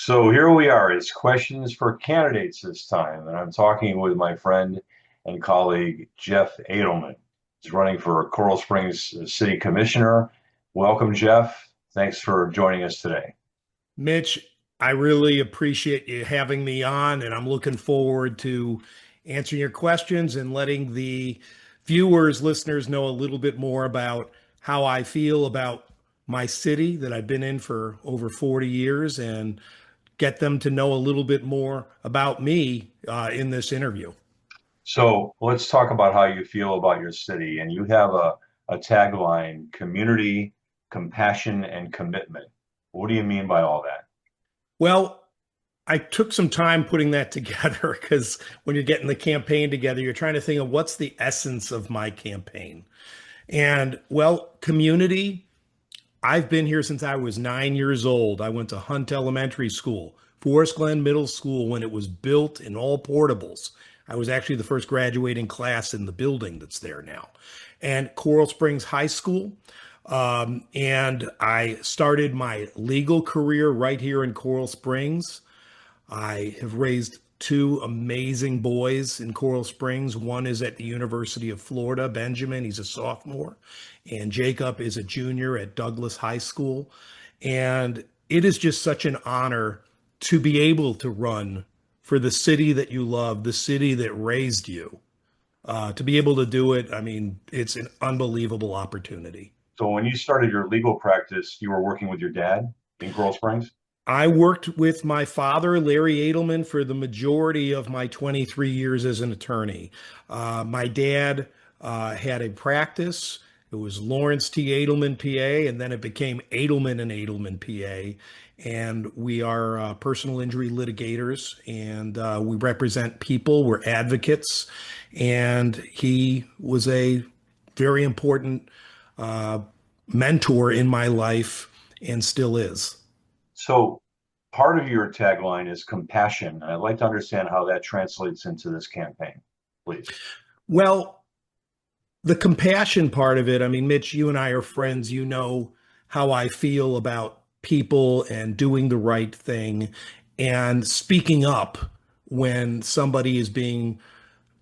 So here we are. It's questions for candidates this time, and I'm talking with my friend and colleague Jeff Adelman. He's running for Coral Springs City Commissioner. Welcome, Jeff. Thanks for joining us today. Mitch, I really appreciate you having me on, and I'm looking forward to answering your questions and letting the viewers, listeners know a little bit more about how I feel about my city that I've been in for over 40 years and get them to know a little bit more about me in this interview. So let's talk about how you feel about your city. And you have a tagline, community, compassion, and commitment. What do you mean by all that? Well, I took some time putting that together because when you're getting the campaign together, you're trying to think of what's the essence of my campaign. And well, community, I've been here since I was 9 years old. I went to Hunt Elementary School, Forest Glen Middle School when it was built in all portables. I was actually the first graduating class in the building that's there now. And Coral Springs High School. And I started my legal career right here in Coral Springs. I have raised two amazing boys in Coral Springs. One is at the University of Florida, Benjamin, he's a sophomore, and Jacob is a junior at Douglas High School. And it is just such an honor to be able to run for the city that you love, the city that raised you. To be able to do it, I mean, it's an unbelievable opportunity. So when you started your legal practice, you were working with your dad in Coral Springs? I worked with my father, Larry Adelman, for the majority of my 23 years as an attorney. My dad had a practice. It was Lawrence T. Adelman, PA, and then it became Adelman and Adelman, PA. And we are personal injury litigators, and we represent people. We're advocates. And he was a very important uh, mentor in my life and still is. So part of your tagline is compassion. And I'd like to understand how that translates into this campaign, please. Well, the compassion part of it, I mean, Mitch, you and I are friends. You know how I feel about people and doing the right thing and speaking up when somebody is being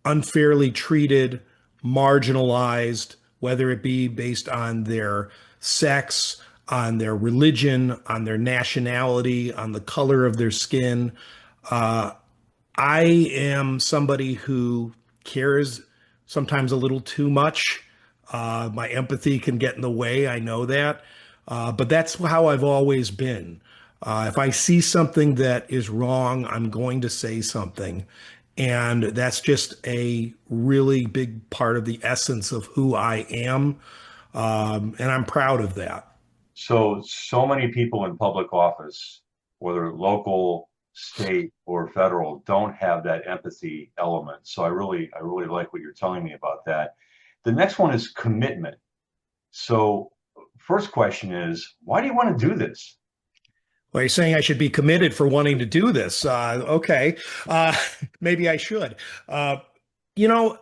unfairly treated, marginalized, whether it be based on their sex, on their religion, on their nationality, on the color of their skin. Uh, I am somebody who cares sometimes a little too much. My empathy can get in the way. I know that. But that's how I've always been. If I see something that is wrong, I'm going to say something. And that's just a really big part of the essence of who I am. And I'm proud of that. So many people in public office, whether local, state, or federal, don't have that empathy element. So I really like what you're telling me about that. The next one is commitment. So first question is, why do you want to do this? Well, you're saying I should be committed for wanting to do this. Okay. Uh, maybe I should. Uh, you know,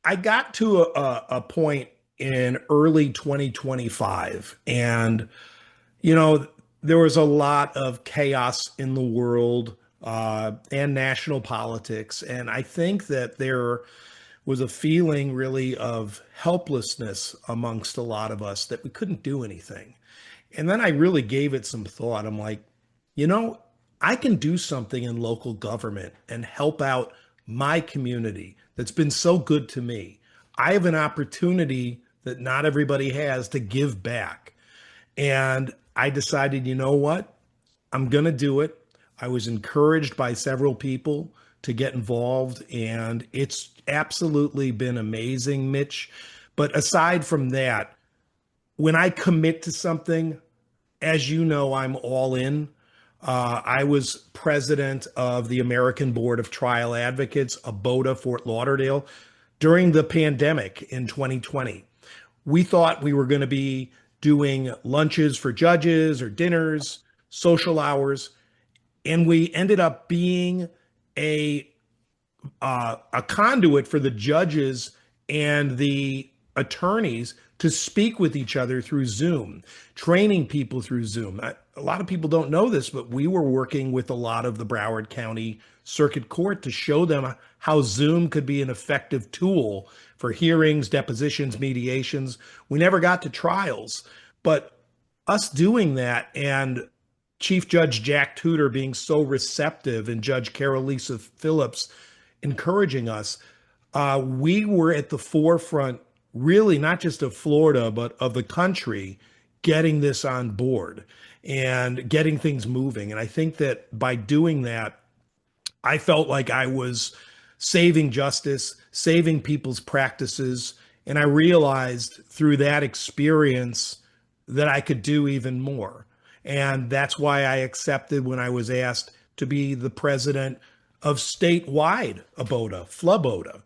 I got to a point in early 2025, and, you know, there was a lot of chaos in the world and national politics. And I think that there was a feeling really of helplessness amongst a lot of us that we couldn't do anything. And then I really gave it some thought. I'm like, you know, I can do something in local government and help out my community that's been so good to me. I have an opportunity that not everybody has to give back. And I decided, you know what? I'm going to do it. I was encouraged by several people to get involved, and it's absolutely been amazing, Mitch. But aside from that, when I commit to something, as you know, I'm all in. I was president of the American Board of Trial Advocates, ABOTA, Fort Lauderdale, during the pandemic in 2020. We thought we were going to be doing lunches for judges or dinners, social hours, and we ended up being a a conduit for the judges and the attorneys to speak with each other through Zoom, training people through Zoom. a lot of people don't know this, but we were working with a lot of the Broward County Circuit Court to show them how Zoom could be an effective tool for hearings, depositions, mediations. We never got to trials, but us doing that and Chief Judge Jack Tudor being so receptive and Judge Carolisa Phillips encouraging us, we were at the forefront, really not just of Florida, but of the country, getting this on board and getting things moving. And I think that by doing that, I felt like I was saving justice, saving people's practices. And I realized through that experience that I could do even more. And that's why I accepted when I was asked to be the president of statewide ABOTA, FLABOTA.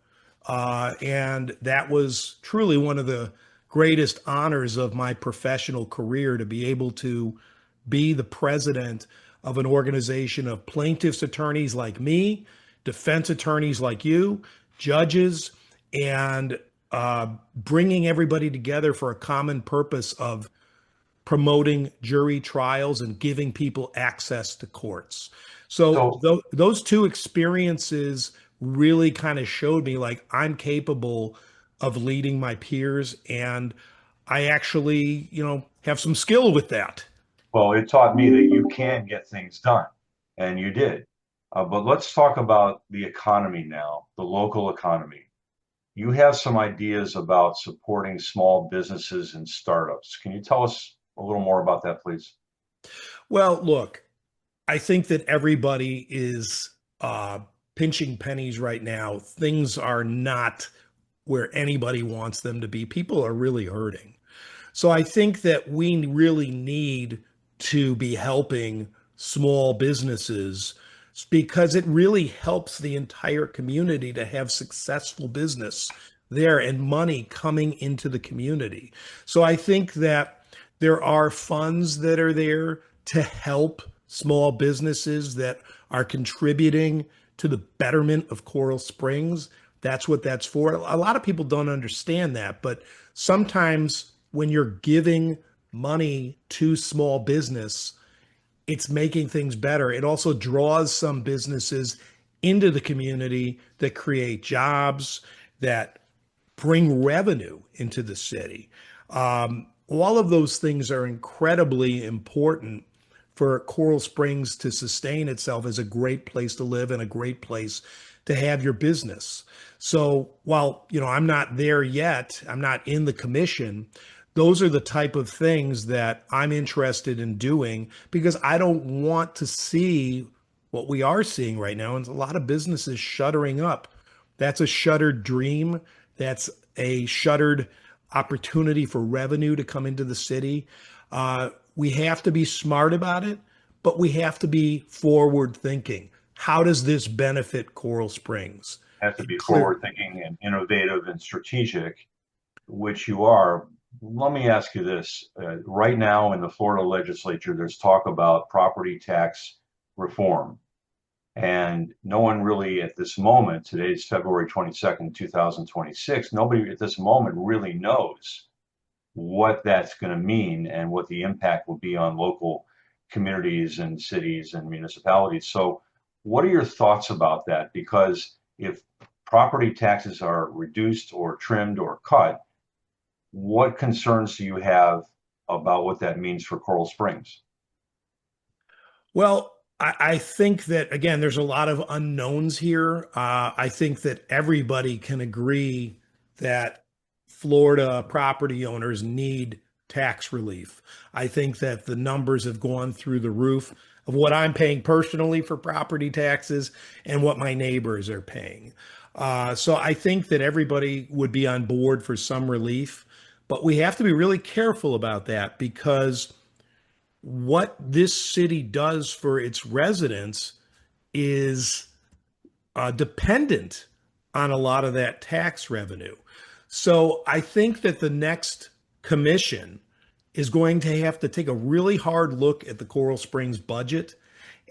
And that was truly one of the greatest honors of my professional career to be able to be the president of an organization of plaintiffs' attorneys like me, defense attorneys like you, judges, and bringing everybody together for a common purpose of promoting jury trials and giving people access to courts. So So, those two experiences really kind of showed me like I'm capable of leading my peers, and I actually, have some skill with that. well, it taught me that you can get things done, and you did. But let's talk about the economy now, the local economy. You have some ideas about supporting small businesses and startups. Can you tell us a little more about that, please? Well, look, I think that everybody is pinching pennies right now. Things are not where anybody wants them to be. People are really hurting. So I think that we really need to be helping small businesses because it really helps the entire community to have successful business there and money coming into the community. So I think that there are funds that are there to help small businesses that are contributing to the betterment of Coral Springs. That's what that's for. A lot of people don't understand that, but sometimes when you're giving money to small business, it's making things better. It also draws some businesses into the community that create jobs, that bring revenue into the city. All of those things are incredibly important for Coral Springs to sustain itself as a great place to live and a great place to have your business. So while, I'm not there yet, I'm not in the commission, those are the type of things that I'm interested in doing because I don't want to see what we are seeing right now. And a lot of businesses shuttering up. That's a shuttered dream. That's a shuttered opportunity for revenue to come into the city. We have to be smart about it, but we have to be forward thinking. How does this benefit Coral Springs? Have to And be clear. forward thinking and innovative and strategic, which you are. Let me ask you this. Right now in the Florida legislature, there's talk about property tax reform. And no one really at this moment, today's February 22nd, 2026, nobody at this moment really knows what that's going to mean and what the impact will be on local communities and cities and municipalities. So, what are your thoughts about that? Because if property taxes are reduced or trimmed or cut, what concerns do you have about what that means for Coral Springs? Well, I think that, again, there's a lot of unknowns here. I think that everybody can agree that Florida property owners need tax relief. I think that the numbers have gone through the roof of what I'm paying personally for property taxes and what my neighbors are paying. So I think that everybody would be on board for some relief, but we have to be really careful about that because what this city does for its residents is dependent on a lot of that tax revenue. So I think that the next commission is going to have to take a really hard look at the Coral Springs budget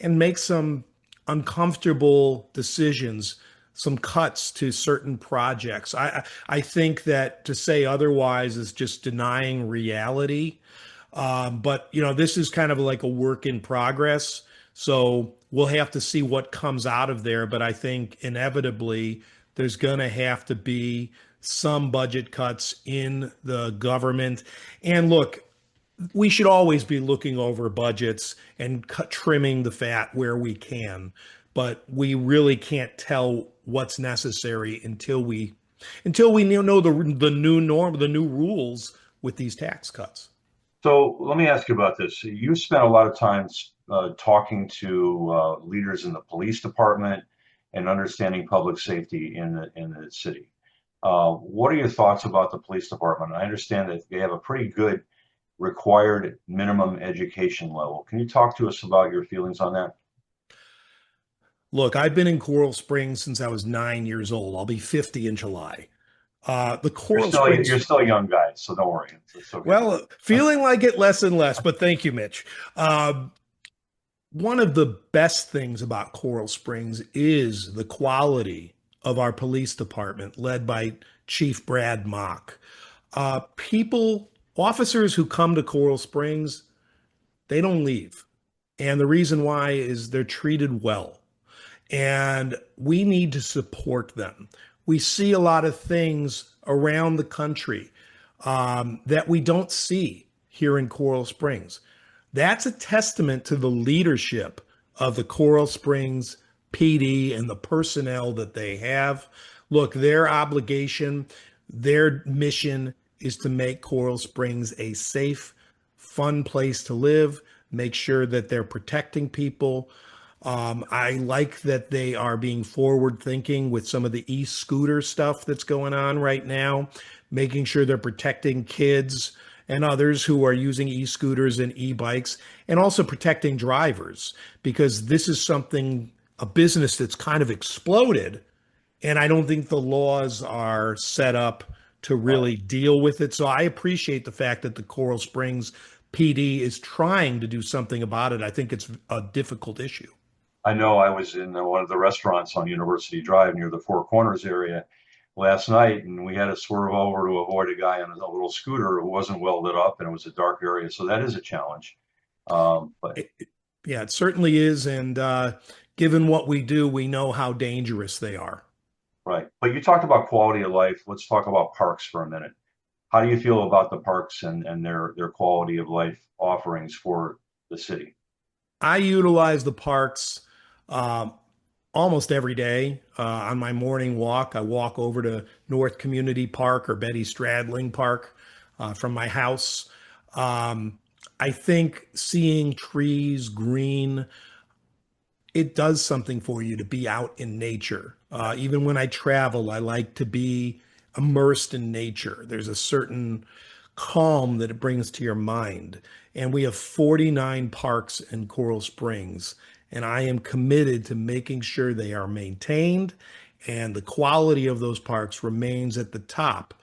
and make some uncomfortable decisions, some cuts to certain projects. I think that to say otherwise is just denying reality. But this is kind of like a work in progress. So we'll have to see what comes out of there. But I think inevitably there's going to have to be some budget cuts in the government. And look, we should always be looking over budgets and trimming the fat where we can, but we really can't tell what's necessary until we know the new norm, the new rules with these tax cuts. So let me ask you about this. You spent a lot of time talking to leaders in the police department and understanding public safety in the city. What are your thoughts about the police department? I understand that they have a pretty good required minimum education level. Can you talk to us about your feelings on that? Look, I've been in Coral Springs since I was 9 years old. I'll be 50 in July. The Coral You're Springs, still a young guy, so don't worry. It's okay. well, feeling like it less and less, but thank you, Mitch. One of the best things about Coral Springs is the quality of our police department, led by Chief Brad Mock. Officers who come to Coral Springs, they don't leave. And the reason why is they're treated well. And we need to support them. We see a lot of things around the country that we don't see here in Coral Springs. That's a testament to the leadership of the Coral Springs PD and the personnel that they have. Look, their obligation, their mission is to make Coral Springs a safe, fun place to live, make sure that they're protecting people. I like that they are being forward thinking with some of the e-scooter stuff that's going on right now, making sure they're protecting kids and others who are using e-scooters and e-bikes, and also protecting drivers, because this is a business that's kind of exploded. And I don't think the laws are set up to Right. really deal with it. So I appreciate the fact that the Coral Springs PD is trying to do something about it. I think it's a difficult issue. I know I was in one of the restaurants on University Drive near the Four Corners area last night, and we had to swerve over to avoid a guy on a little scooter who wasn't well lit up, and it was a dark area. So that is a challenge. But Yeah, it certainly is. And given what we do, we know how dangerous they are. right. But you talked about quality of life. Let's talk about parks for a minute. How do you feel about the parks and their quality of life offerings for the city? I utilize the parks um, almost every day. On my morning walk, I walk over to North Community Park or Betty Stradling Park from my house. Um, I think seeing trees, green, it does something for you to be out in nature. Even when I travel, I like to be immersed in nature. There's a certain calm that it brings to your mind. And we have 49 parks in Coral Springs, and I am committed to making sure they are maintained and the quality of those parks remains at the top.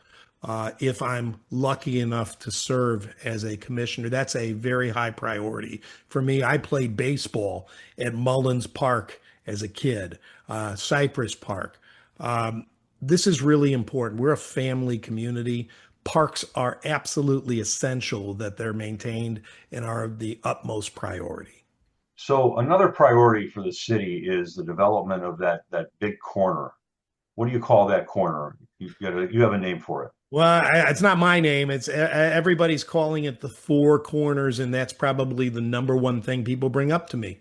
If I'm lucky enough to serve as a commissioner, that's a very high priority for me. I played baseball at Mullins Park as a kid, Cypress Park. This is really important. We're a family community. Parks are absolutely essential that they're maintained and are the utmost priority. So another priority for the city is the development of that big corner. What do you call that corner? You have a name for it. Well, it's not my name. It's everybody's calling it the Four Corners, and that's probably the number one thing people bring up to me.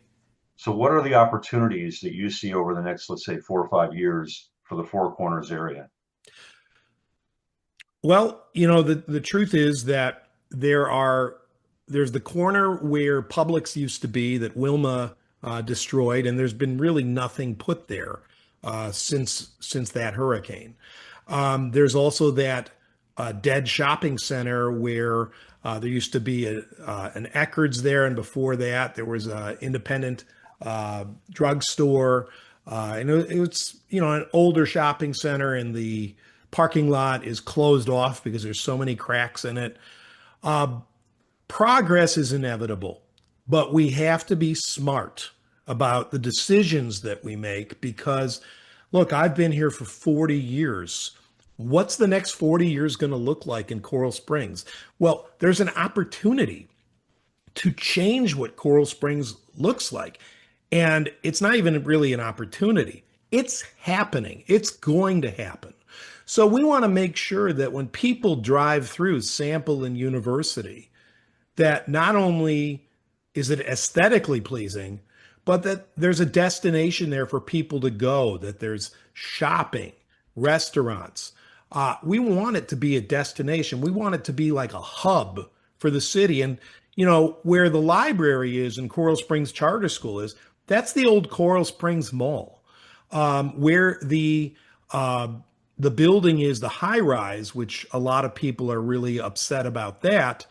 So what are the opportunities that you see over the next, let's say, 4 or 5 years for the Four Corners area? Well, the truth is that there's the corner where Publix used to be that Wilma destroyed, and there's been really nothing put there since that hurricane. There's also that dead shopping center where there used to be an Eckerd's there, and before that there was an independent drugstore, and it's an older shopping center, and the parking lot is closed off because there's so many cracks in it. Progress is inevitable, but we have to be smart about the decisions that we make because, look, I've been here for 40 years. What's the next 40 years going to look like in Coral Springs? Well, there's an opportunity. to change what Coral Springs looks like. And it's not even really an opportunity. It's happening. It's going to happen. So we want to make sure that when people drive through Sample and University, that not only is it aesthetically pleasing, but that there's a destination there for people to go, that there's shopping, restaurants. We want it to be a destination. We want it to be like a hub for the city. And, where the library is and Coral Springs Charter School is, that's the old Coral Springs Mall. Where the building is the high rise, which a lot of people are really upset about that.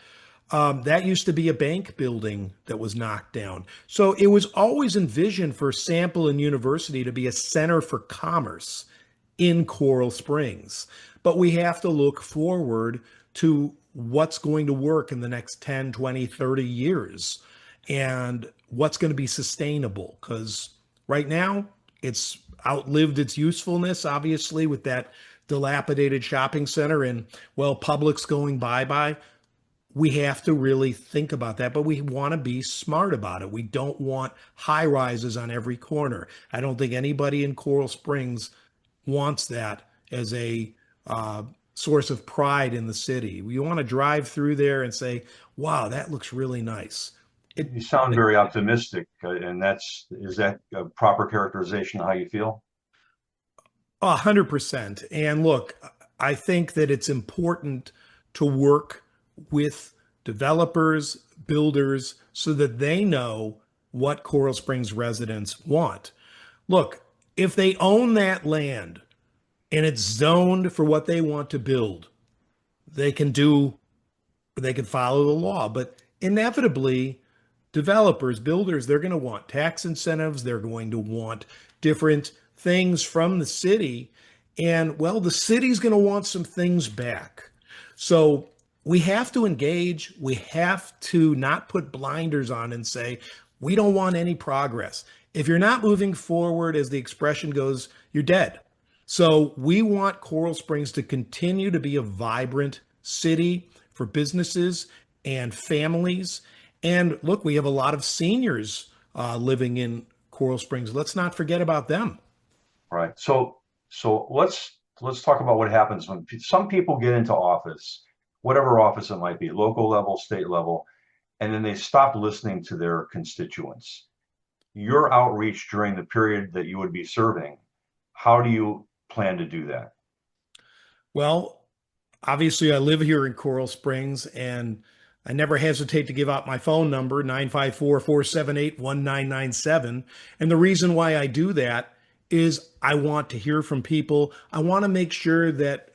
That used to be a bank building that was knocked down. So it was always envisioned for Sample and University to be a center for commerce in Coral Springs. But we have to look forward to what's going to work in the next 10, 20, 30 years and what's going to be sustainable. Because right now, it's outlived its usefulness, obviously, with that dilapidated shopping center and, well, Publix going bye bye. We have to really think about that, but we want to be smart about it. We don't want high rises on every corner. I don't think anybody in Coral Springs wants that as a uh, source of pride in the city. We want to drive through there and say, wow, that looks really nice. It, You sound very optimistic, and is that a proper characterization of how you feel? 100%. And look, I think that it's important to work with developers, builders, so that they know what Coral Springs residents want. Look, if they own that land and it's zoned for what they want to build, they can do they can follow the law. But inevitably, developers, builders, they're going to want tax incentives. They're going to want different things from the city. And well, the city's going to want some things back. So we have to engage. We have to not put blinders on and say, we don't want any progress. If you're not moving forward, as the expression goes, you're dead. So we want Coral Springs to continue to be a vibrant city for businesses and families. And look, we have a lot of seniors living in Coral Springs. Let's not forget about them. Right. So let's talk about what happens when some people get into office, whatever office it might be, local level, state level, and then they stop listening to their constituents. Your outreach during the period that you would be serving, how do you plan to do that? Well, obviously, I live here in Coral Springs, and I never hesitate to give out my phone number, 954-478-1997. And the reason why I do that is I want to hear from people. I want to make sure that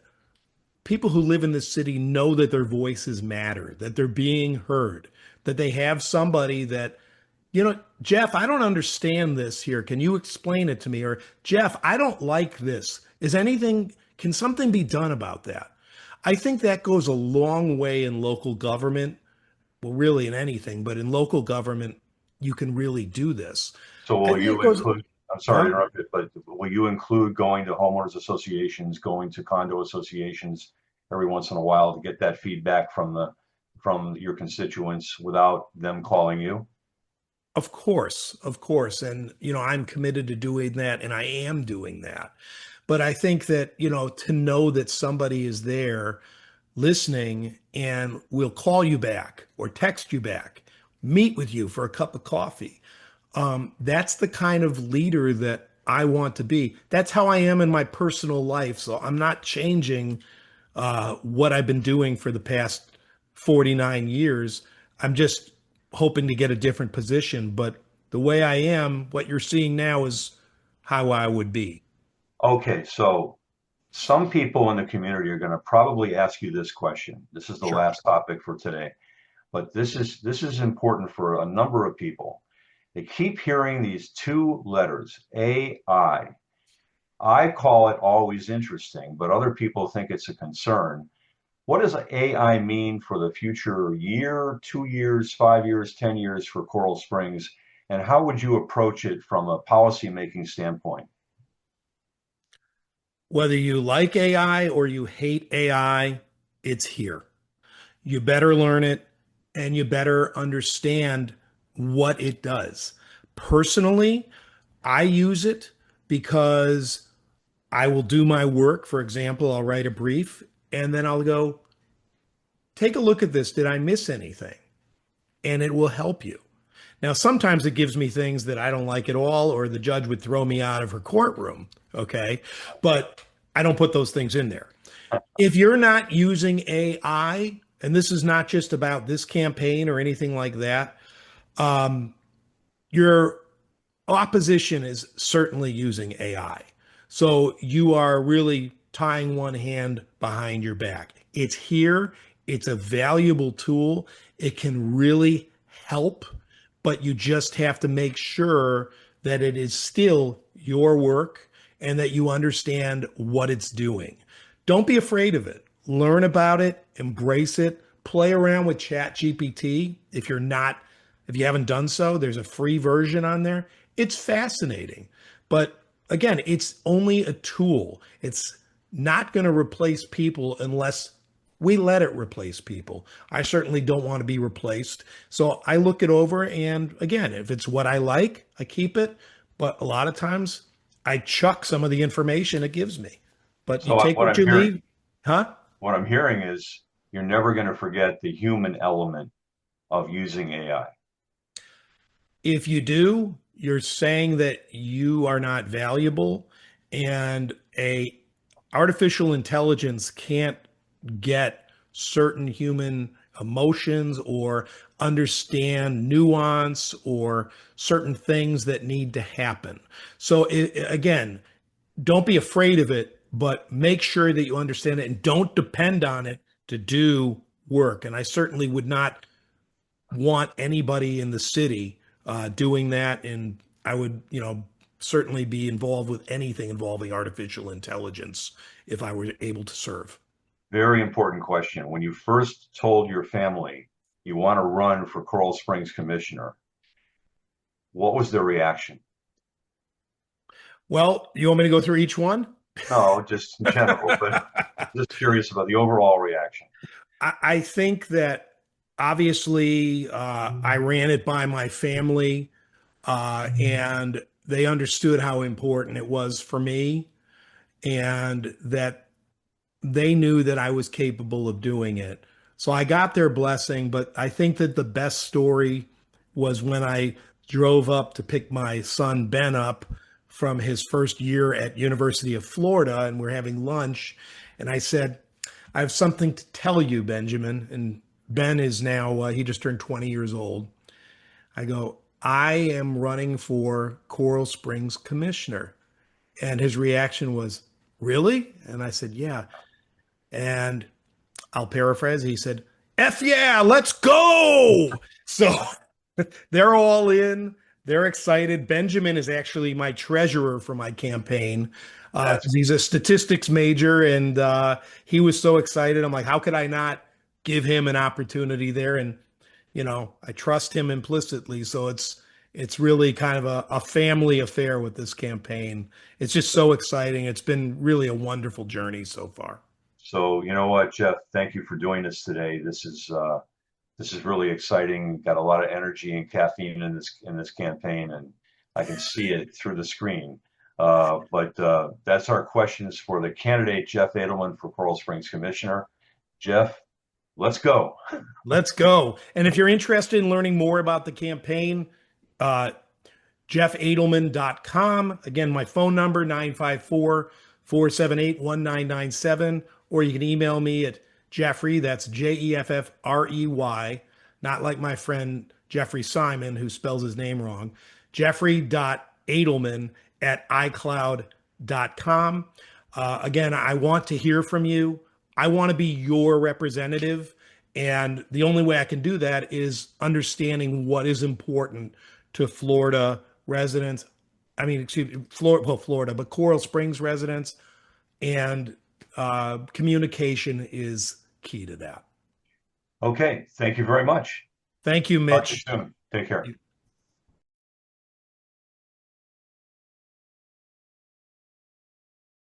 people who live in the city know that their voices matter, that they're being heard, that they have somebody that, Jeff, I don't understand this here. Can you explain it to me? Or, Jeff, I don't like this. Can something be done about that? I think that goes a long way in local government. Well, really in anything, but in local government, you can really do this. So I will think it you goes, include, I'm sorry to huh? interrupt it, but will you include going to homeowners associations, going to condo associations every once in a while to get that feedback from your constituents without them calling you? Of course, of course. And, I'm committed to doing that, and I am doing that. But I think that, to know that somebody is there listening and will call you back or text you back, meet with you for a cup of coffee. That's the kind of leader that I want to be. That's how I am in my personal life. So I'm not changing what I've been doing for the past 49 years. I'm just hoping to get a different position. But the way I am, what you're seeing now is how I would be. Okay, so some people in the community are going to probably ask you this question. This is the Sure. last topic for today, but this is important for a number of people. They keep hearing these two letters, AI. I call it always interesting, but other people think it's a concern. What does AI mean for the future year, 2 years, 5 years, 10 years for Coral Springs? And how would you approach it from a policy making standpoint? Whether you like AI or you hate AI, it's here. You better learn it. and you better understand what it does. Personally, I use it because I will do my work. For example, I'll write a brief and then I'll go, take a look at this. Did I miss anything? And it will help you. Now, sometimes it gives me things that I don't like at all, or the judge would throw me out of her courtroom. Okay. But I don't put those things in there. If you're not using AI, and this is not just about this campaign or anything like that, um, your opposition is certainly using AI. So you are really tying one hand behind your back. It's here, it's a valuable tool. It can really help, but you just have to make sure that it is still your work and that you understand what it's doing. Don't be afraid of it. Learn about it, embrace it, play around with Chat GPT. If you haven't done so, there's a free version on there. It's fascinating. But again, it's only a tool. It's not going to replace people unless we let it replace people. I certainly don't want to be replaced. So I look it over. And again, if it's what I like, I keep it. But a lot of times I chuck some of the information it gives me. But you So take what you leave, huh? what I'm hearing is you're never going to forget the human element of using AI. If you do, you're saying that you are not valuable, and a artificial intelligence can't get certain human emotions or understand nuance or certain things that need to happen. So again, don't be afraid of it, but make sure that you understand it and don't depend on it to do work. And I certainly would not want anybody in the city doing that. And I would, certainly be involved with anything involving artificial intelligence if I were able to serve. Very important question. When you first told your family you want to run for Coral Springs commissioner, what was their reaction? Well, you want me to go through each one? No, just in general, but just curious about the overall reaction. I think that obviously I ran it by my family and they understood how important it was for me and that they knew that I was capable of doing it. So I got their blessing, but I think that the best story was when I drove up to pick my son Ben up from his first year at University of Florida and we're having lunch and I said, I have something to tell you, Benjamin. And Ben is now, he just turned 20 years old. I go, I am running for Coral Springs commissioner. And his reaction was, really? And I said, yeah. And I'll paraphrase. He said, F yeah, let's go. So they're all in. They're excited. Benjamin is actually my treasurer for my campaign That's because he's a statistics major and he was so excited. I'm like, how could I not give him an opportunity there? And I trust him implicitly. So it's really kind of a family affair with this campaign. It's just so exciting. It's been really a wonderful journey so far. so you know what, Jeff, thank you for doing this today. This is really exciting. Got a lot of energy and caffeine in this campaign, and I can see it through the screen. But that's our questions for the candidate Jeff Adelman for Coral Springs Commissioner. Jeff, let's go. Let's go. And if you're interested in learning more about the campaign, uh, jeffadelman.com. Again, my phone number, 954-478-1997. Or you can email me at Jeffrey, that's Jeffrey, not like my friend Jeffrey Simon, who spells his name wrong, jeffrey.adelman@icloud.com. Again, I want to hear from you. I want to be your representative. And the only way I can do that is understanding what is important to Florida residents. I mean, excuse me, Florida, but Coral Springs residents. And communication is key to that. Okay, thank you very much. Thank you, Talk to you Mitch. soon. Take care.